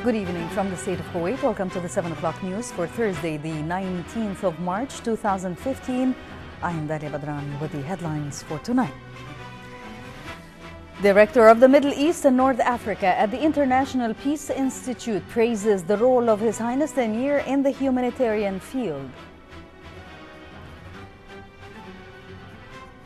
Good evening from the State of Kuwait. Welcome to the 7 o'clock news for Thursday, the 19th of March, 2015. I am Daria Badran with the headlines for tonight. Director of the Middle East and North Africa at the International Peace Institute praises the role of His Highness the Emir in the humanitarian field.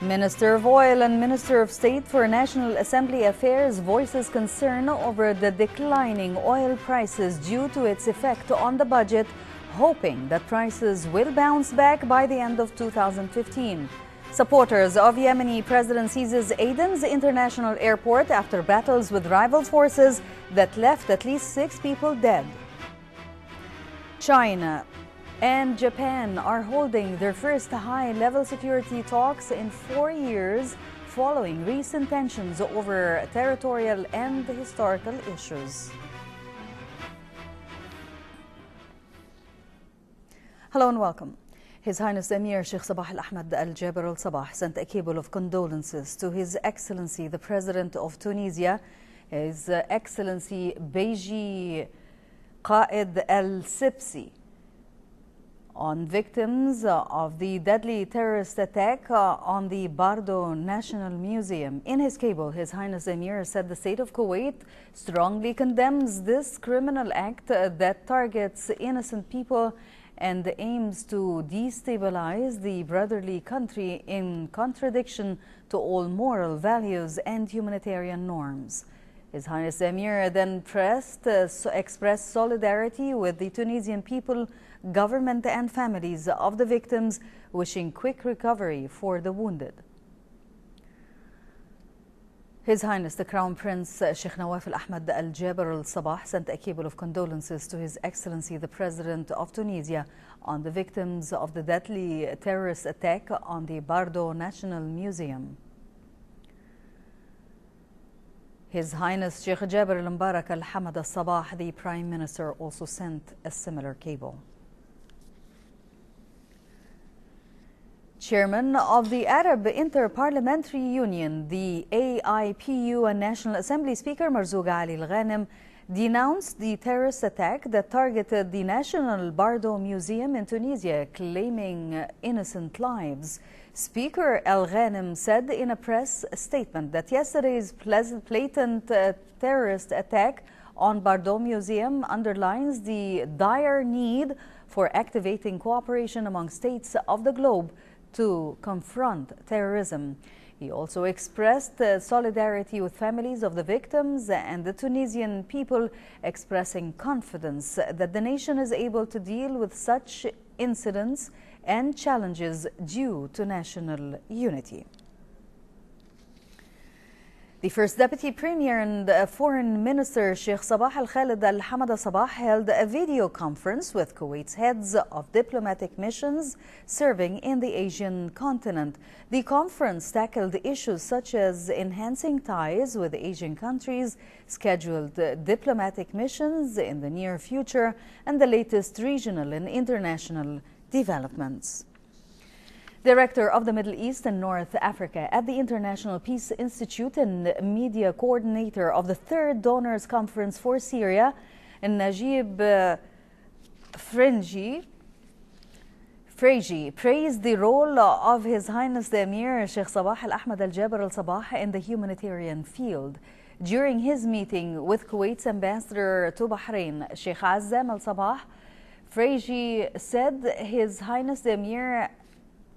Minister of Oil and Minister of State for National Assembly Affairs voices concern over the declining oil prices due to its effect on the budget, hoping that prices will bounce back by the end of 2015. Supporters of Yemeni President seizes Aden's international airport after battles with rival forces that left at least 6 people dead. China and Japan are holding their first high-level security talks in 4 years following recent tensions over territorial and historical issues. Hello and welcome. His Highness the Emir Sheikh Sabah Al-Ahmed Al-Jaber Al-Sabah sent a cable of condolences to His Excellency the President of Tunisia, His Excellency Beji Qaed Al-Sibsi, on victims of the deadly terrorist attack on the Bardo National Museum. In his cable, His Highness the Emir said the State of Kuwait strongly condemns this criminal act that targets innocent people and aims to destabilize the brotherly country in contradiction to all moral values and humanitarian norms. His Highness the Emir then expressed solidarity with the Tunisian people, government and families of the victims, wishing quick recovery for the wounded. His Highness the Crown Prince Sheikh Nawaf Al-Ahmed Al-Jaber Al-Sabah sent a cable of condolences to His Excellency the President of Tunisia on the victims of the deadly terrorist attack on the Bardo National Museum. His Highness Sheikh Jaber Al-Mbarak Al-Hamad Al-Sabah, the Prime Minister, also sent a similar cable. Chairman of the Arab Inter-Parliamentary Union, the AIPU, and National Assembly Speaker Marzouk Ali Al-Ghanem denounced the terrorist attack that targeted the National Bardo Museum in Tunisia, claiming innocent lives. Speaker Al-Ghanem said in a press statement that yesterday's blatant terrorist attack on Bardo Museum underlines the dire need for activating cooperation among states of the globe to confront terrorism. He also expressed solidarity with families of the victims and the Tunisian people, expressing confidence that the nation is able to deal with such incidents and challenges due to national unity. The First Deputy Premier and Foreign Minister Sheikh Sabah Al-Khalid Al-Hamad Al-Sabah held a video conference with Kuwait's heads of diplomatic missions serving in the Asian continent. The conference tackled issues such as enhancing ties with Asian countries, scheduled diplomatic missions in the near future, and the latest regional and international developments. Director of the Middle East and North Africa at the International Peace Institute and media coordinator of the Third Donors Conference for Syria, Najib Fregi, praised the role of His Highness the Emir Sheikh Sabah Al-Ahmed Al-Jaber Al-Sabah in the humanitarian field. During his meeting with Kuwait's ambassador to Bahrain, Sheikh Azzam Al-Sabah, Fregi said His Highness the Emir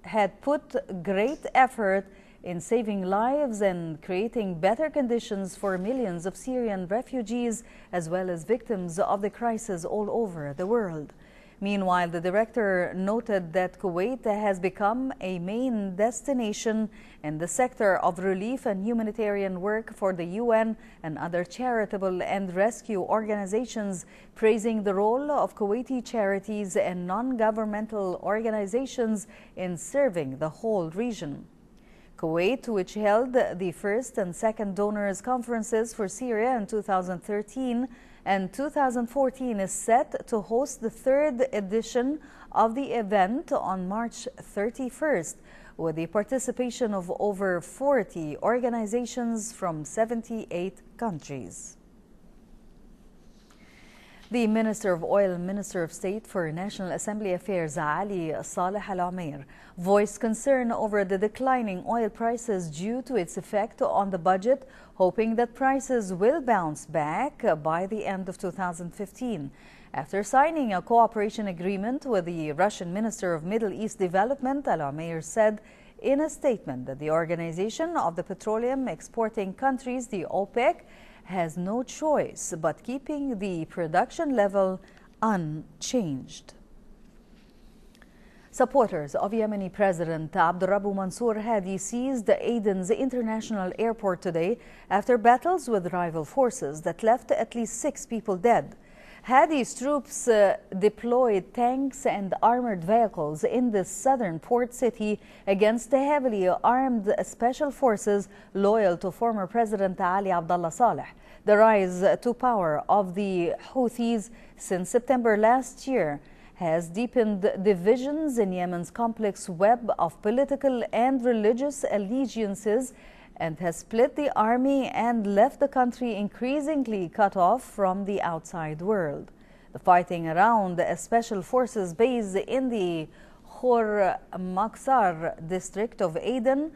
had put great effort in saving lives and creating better conditions for millions of Syrian refugees as well as victims of the crisis all over the world. Meanwhile, the director noted that Kuwait has become a main destination in the sector of relief and humanitarian work for the UN and other charitable and rescue organizations, praising the role of Kuwaiti charities and non-governmental organizations in serving the whole region. Kuwait, which held the first and second donors conferences for Syria in 2013 and 2014, is set to host the third edition of the event on March 31st, with the participation of over 40 organizations from 78 countries. The Minister of Oil and Minister of State for National Assembly Affairs, Ali Saleh Al-Umair, voiced concern over the declining oil prices due to its effect on the budget, hoping that prices will bounce back by the end of 2015. After signing a cooperation agreement with the Russian Minister of Middle East Development, Al-Umair said in a statement that the Organization of the Petroleum Exporting Countries, the OPEC, has no choice but keeping the production level unchanged. Supporters of Yemeni President Abdurrabbu Mansour Hadi seized Aden's international airport today after battles with rival forces that left at least 6 people dead. Hadi's troops deployed tanks and armored vehicles in the southern port city against the heavily armed special forces loyal to former President Ali Abdullah Saleh. The rise to power of the Houthis since September last year has deepened divisions in Yemen's complex web of political and religious allegiances and has split the army and left the country increasingly cut off from the outside world. The fighting around a special forces base in the Khor Maksar district of Aden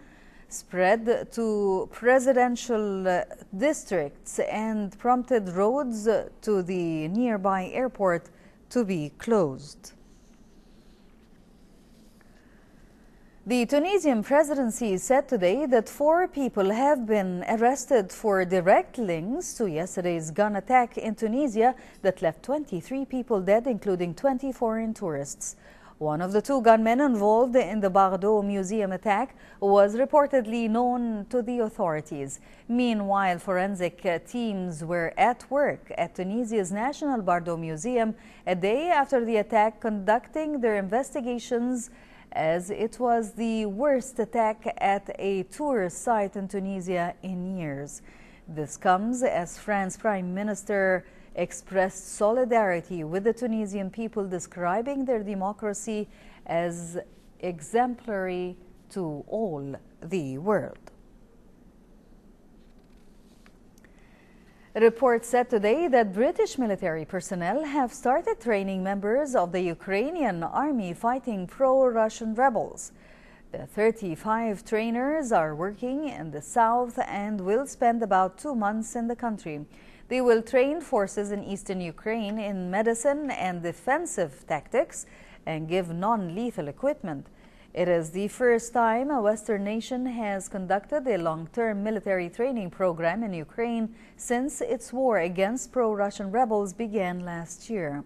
spread to presidential districts and prompted roads to the nearby airport to be closed. The Tunisian presidency said today that 4 people have been arrested for direct links to yesterday's gun attack in Tunisia that left 23 people dead, including 20 foreign tourists. One of the 2 gunmen involved in the Bardo Museum attack was reportedly known to the authorities. Meanwhile, forensic teams were at work at Tunisia's National Bardo Museum a day after the attack, conducting their investigations, as it was the worst attack at a tourist site in Tunisia in years. This comes as France's Prime Minister expressed solidarity with the Tunisian people, describing their democracy as exemplary to all the world. Reports said today that British military personnel have started training members of the Ukrainian army fighting pro-Russian rebels. The 35 trainers are working in the south and will spend about 2 months in the country. They will train forces in eastern Ukraine in medicine and defensive tactics and give non-lethal equipment. It is the first time a Western nation has conducted a long-term military training program in Ukraine since its war against pro-Russian rebels began last year.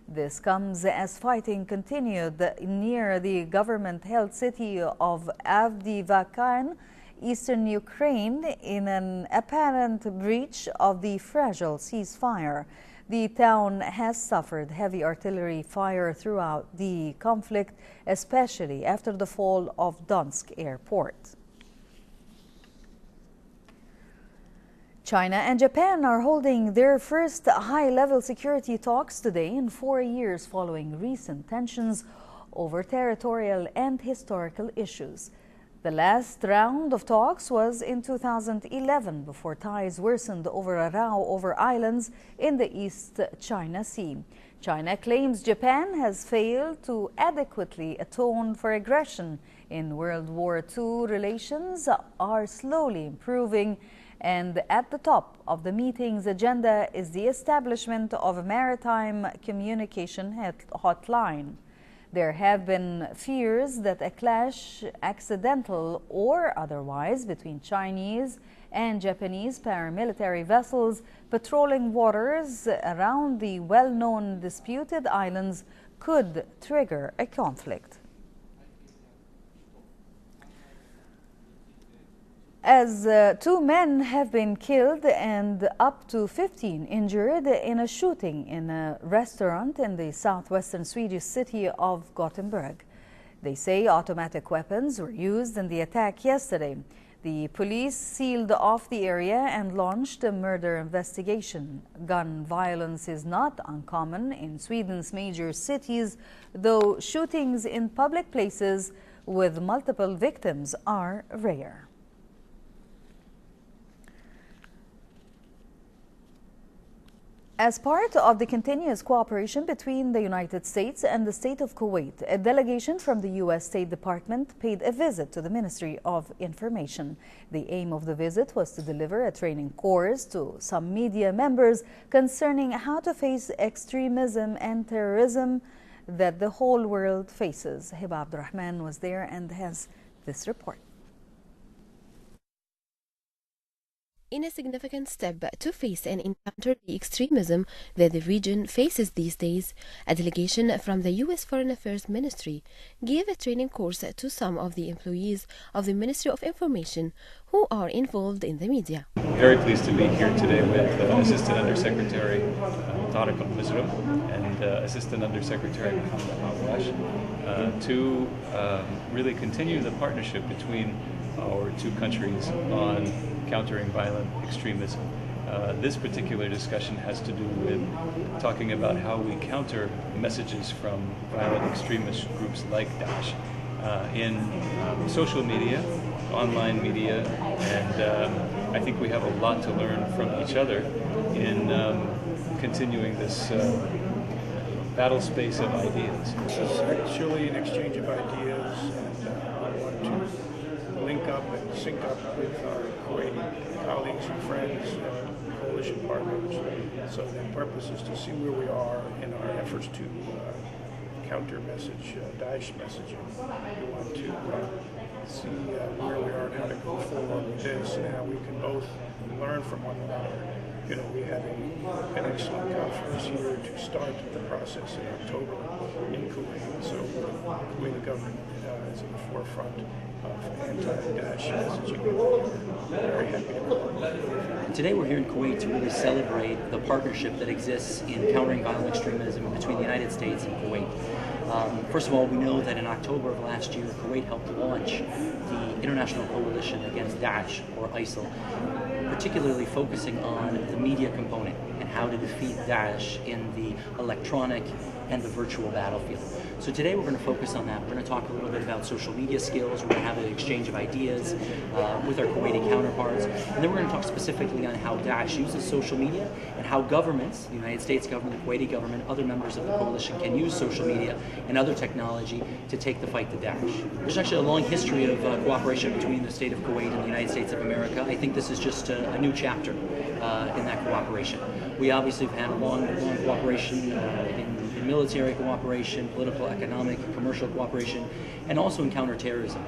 This comes as fighting continued near the government-held city of Avdiivka, eastern Ukraine, in an apparent breach of the fragile ceasefire. The town has suffered heavy artillery fire throughout the conflict, especially after the fall of Donetsk airport. China and Japan are holding their first high-level security talks today in 4 years following recent tensions over territorial and historical issues. The last round of talks was in 2011 before ties worsened over a row over islands in the East China Sea. China claims Japan has failed to adequately atone for aggression in World War II. Relations are slowly improving, and at the top of the meeting's agenda is the establishment of a maritime communication hotline. There have been fears that a clash, accidental or otherwise, between Chinese and Japanese paramilitary vessels patrolling waters around the well-known disputed islands could trigger a conflict. As 2 men have been killed and up to 15 injured in a shooting in a restaurant in the southwestern Swedish city of Gothenburg. They say automatic weapons were used in the attack yesterday. The police sealed off the area and launched a murder investigation. Gun violence is not uncommon in Sweden's major cities, though shootings in public places with multiple victims are rare. As part of the continuous cooperation between the United States and the State of Kuwait, a delegation from the U.S. State Department paid a visit to the Ministry of Information. The aim of the visit was to deliver a training course to some media members concerning how to face extremism and terrorism that the whole world faces. Hiba Abdurrahman was there and has this report. In a significant step to face and encounter the extremism that the region faces these days, a delegation from the U.S. Foreign Affairs Ministry gave a training course to some of the employees of the Ministry of Information who are involved in the media. Very pleased to be here today with Assistant Undersecretary Tariq Al-Mizram and Assistant Undersecretary Mohammed Awash to really continue the partnership between our two countries on countering violent extremism. This particular discussion has to do with talking about how we counter messages from violent extremist groups like Daesh in social media, online media, and I think we have a lot to learn from each other in continuing this battle space of ideas. This is actually an exchange of ideas, and I want to link up and sync up with our Kuwaiti colleagues and friends and coalition partners. So the purpose is to see where we are in our efforts to counter Daesh messaging. We want to see where we are and how to go forward with this and how we can both learn from one another. You know, we had an excellent conference here to start the process in October in Kuwait. So the Kuwaiti government is at the forefront of anti-Daesh messaging. Very happy to be. Today we're here in Kuwait to really celebrate the partnership that exists in countering violent extremism between the United States and Kuwait. First of all, we know that in October of last year, Kuwait helped launch the International Coalition Against Daesh, or ISIL, particularly focusing on the media component and how to defeat Daesh in the electronic and the virtual battlefield. So today we're going to focus on that. We're going to talk a little bit about social media skills. We're going to have an exchange of ideas with our Kuwaiti counterparts. And then we're going to talk specifically on how Daesh uses social media and how governments, the United States government, the Kuwaiti government, other members of the coalition can use social media and other technology to take the fight to Daesh. There's actually a long history of cooperation between the State of Kuwait and the United States of America. I think this is just a new chapter in that cooperation. We obviously have had a long cooperation in military cooperation, political, economic, commercial cooperation, and also in counterterrorism.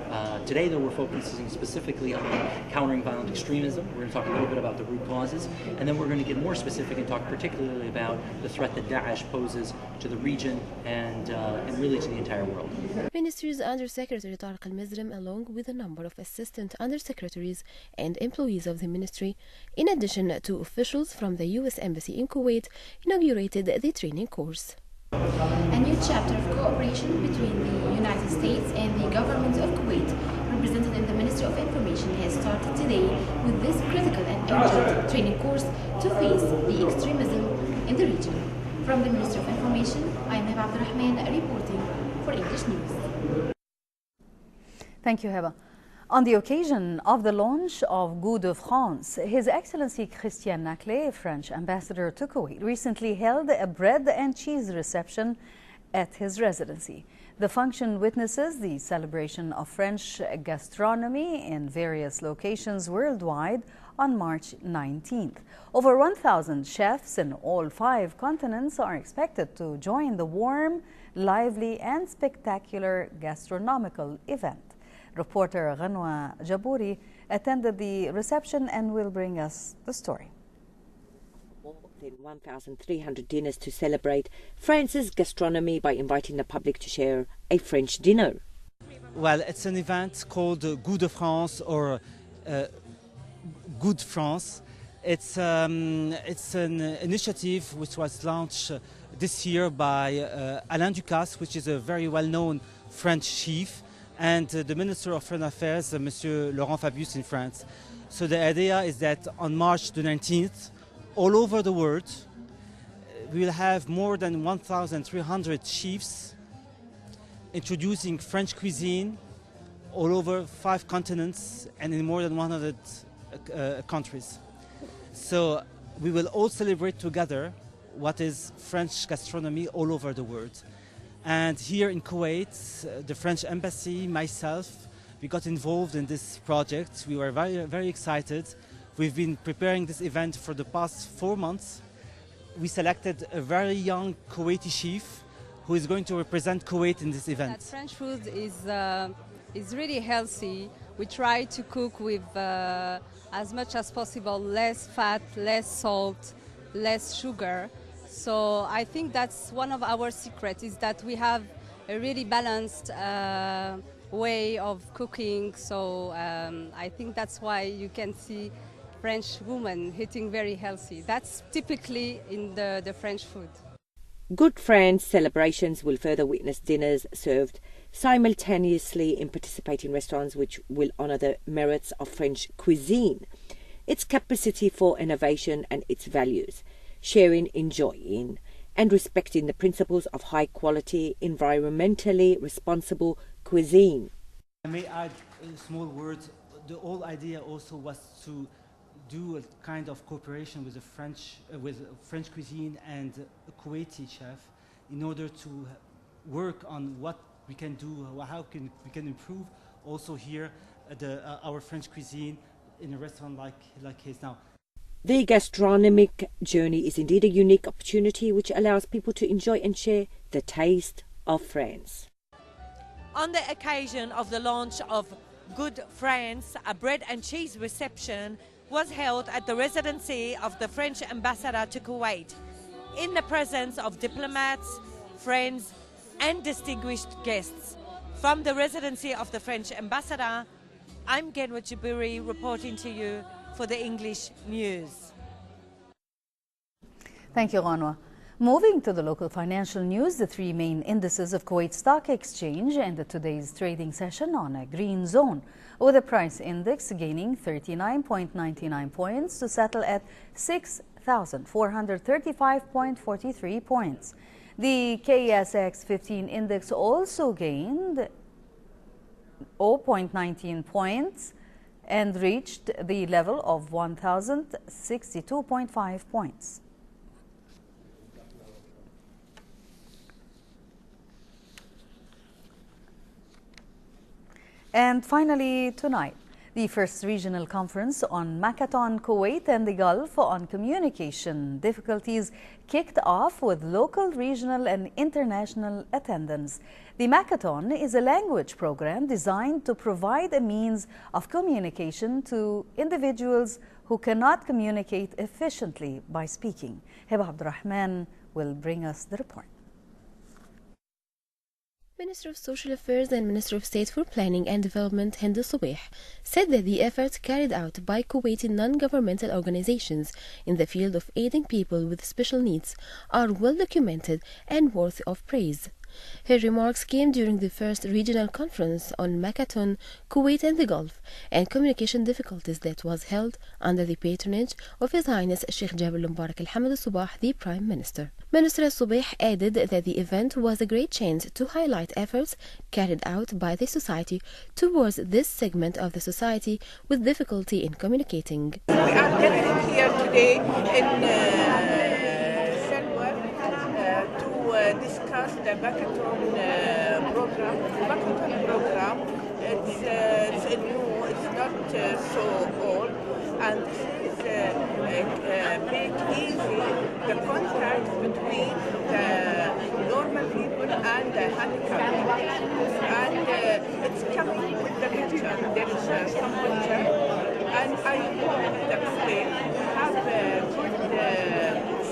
Today, though, we're focusing specifically on countering violent extremism. We're going to talk a little bit about the root causes, and then we're going to get more specific and talk particularly about the threat that Daesh poses to the region and really to the entire world. Ministry's Undersecretary Tariq Al-Mizram, along with a number of assistant undersecretaries and employees of the ministry, in addition to officials from the U.S. Embassy in Kuwait, inaugurated the training course. A new chapter of cooperation between the United States and the government of Kuwait, represented in the Ministry of Information, has started today with this critical and urgent training course to face the extremism in the region. From the Ministry of Information, I am Hiba Abdurrahman reporting for English News. Thank you, Hiba. On the occasion of the launch of Goût de France, His Excellency Christian Naclet, French ambassador to Kuwait, recently held a bread and cheese reception at his residency. The function witnesses the celebration of French gastronomy in various locations worldwide on March 19th. Over 1,000 chefs in all 5 continents are expected to join the warm, lively and spectacular gastronomical event. Reporter Ghanwa Jabouri attended the reception and will bring us the story. More than 1,300 dinners to celebrate France's gastronomy by inviting the public to share a French dinner. Well, it's an event called Goût de France or Good France. It's an initiative which was launched this year by Alain Ducasse, which is a very well-known French chef, and the Minister of Foreign Affairs, Monsieur Laurent Fabius in France. So the idea is that on March the 19th, all over the world, we will have more than 1,300 chefs introducing French cuisine all over 5 continents and in more than 100 countries. So we will all celebrate together what is French gastronomy all over the world. And here in Kuwait, the French embassy, myself, we got involved in this project. We were very, very excited. We've been preparing this event for the past 4 months. We selected a very young Kuwaiti chef who is going to represent Kuwait in this event. French food is really healthy. We try to cook with as much as possible less fat, less salt, less sugar. So I think that's one of our secrets, is that we have a really balanced way of cooking. So I think that's why you can see French women eating very healthy. That's typically in the French food. Good Friends celebrations will further witness dinners served simultaneously in participating restaurants which will honour the merits of French cuisine, its capacity for innovation and its values, sharing, enjoying and respecting the principles of high quality, environmentally responsible cuisine. I may add a small word. The whole idea also was to do a kind of cooperation with the French cuisine and a Kuwaiti chef in order to work on what we can do, how we can improve also here our French cuisine in a restaurant like his now. The gastronomic journey is indeed a unique opportunity which allows people to enjoy and share the taste of France. On the occasion of the launch of Good Friends, a bread and cheese reception was held at the residency of the French ambassador to Kuwait, in the presence of diplomats, friends and distinguished guests. From the residency of the French ambassador, I'm Genwa Jaburi reporting to you for the English News. Thank you, Ghanwa. Moving to the local financial news, the three main indices of Kuwait Stock Exchange ended today's trading session on a green zone, with the price index gaining 39.99 points to settle at 6,435.43 points. The KSX 15 index also gained 0.19 points and reached the level of 1,062.5 points. And finally, tonight, the first regional conference on Makaton, Kuwait and the Gulf on communication difficulties kicked off with local, regional and international attendance. The Makaton is a language program designed to provide a means of communication to individuals who cannot communicate efficiently by speaking. Heba Abdurrahman will bring us the report. Minister of Social Affairs and Minister of State for Planning and Development Hind Subeh said that the efforts carried out by Kuwaiti non-governmental organizations in the field of aiding people with special needs are well documented and worthy of praise. Her remarks came during the first regional conference on Makaton, Kuwait and the Gulf, and communication difficulties that was held under the patronage of His Highness Sheikh Jabir Mubarak Al-Hamad Al-Subah, the Prime Minister. Minister Al-Subeh added that the event was a great chance to highlight efforts carried out by the society towards this segment of the society with difficulty in communicating. We are gathering here today in discuss the Makaton program. The Makaton program, it's new, it's not so old, and this make easy the contact between the normal people and the handicapped people. And it's coming with the culture. There is some culture, and I hope that we have a good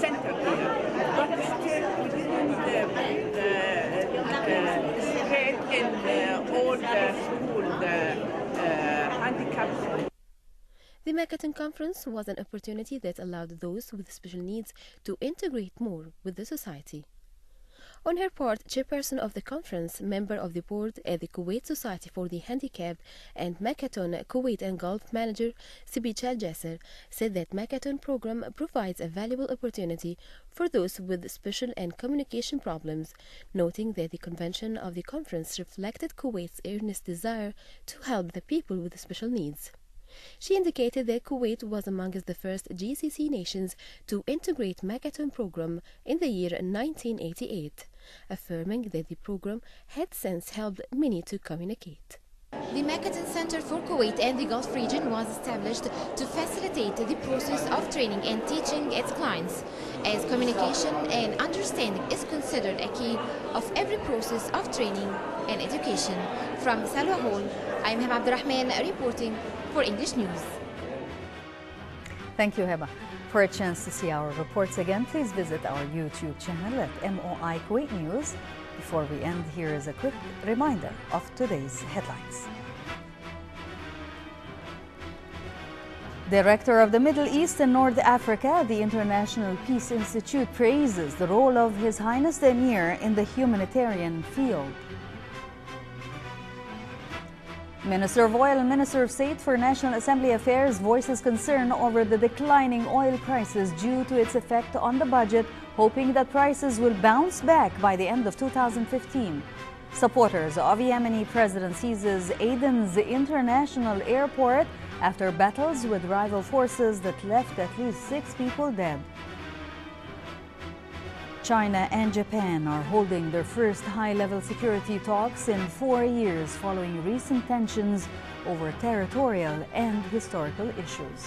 center here, but still we didn't spread in all the school, the handicapped. The Makaton Conference was an opportunity that allowed those with special needs to integrate more with the society. On her part, chairperson of the conference, member of the board at the Kuwait Society for the Handicapped and Makaton Kuwait and Gulf manager Sibich Al-Jasser said that Makaton program provides a valuable opportunity for those with special and communication problems, noting that the convention of the conference reflected Kuwait's earnest desire to help the people with special needs. She indicated that Kuwait was amongst the first GCC nations to integrate Megaton program in the year 1988, affirming that the program had since helped many to communicate. The Megaton Center for Kuwait and the Gulf region was established to facilitate the process of training and teaching its clients, as communication and understanding is considered a key of every process of training and education. From Salwa Hall, I'm Heba Abdurrahman reporting for English News. Thank you, Heba. For a chance to see our reports again, please visit our YouTube channel at MOI Kuwait News. Before we end, here is a quick reminder of today's headlines. Director of the Middle East and North Africa, the International Peace Institute, praises the role of His Highness the Emir in the humanitarian field. Minister of Oil and Minister of State for National Assembly Affairs voices concern over the declining oil prices due to its effect on the budget, hoping that prices will bounce back by the end of 2015. Supporters of Yemeni President seizes Aden's international airport after battles with rival forces that left at least 6 people dead. China and Japan are holding their first high-level security talks in 4 years following recent tensions over territorial and historical issues.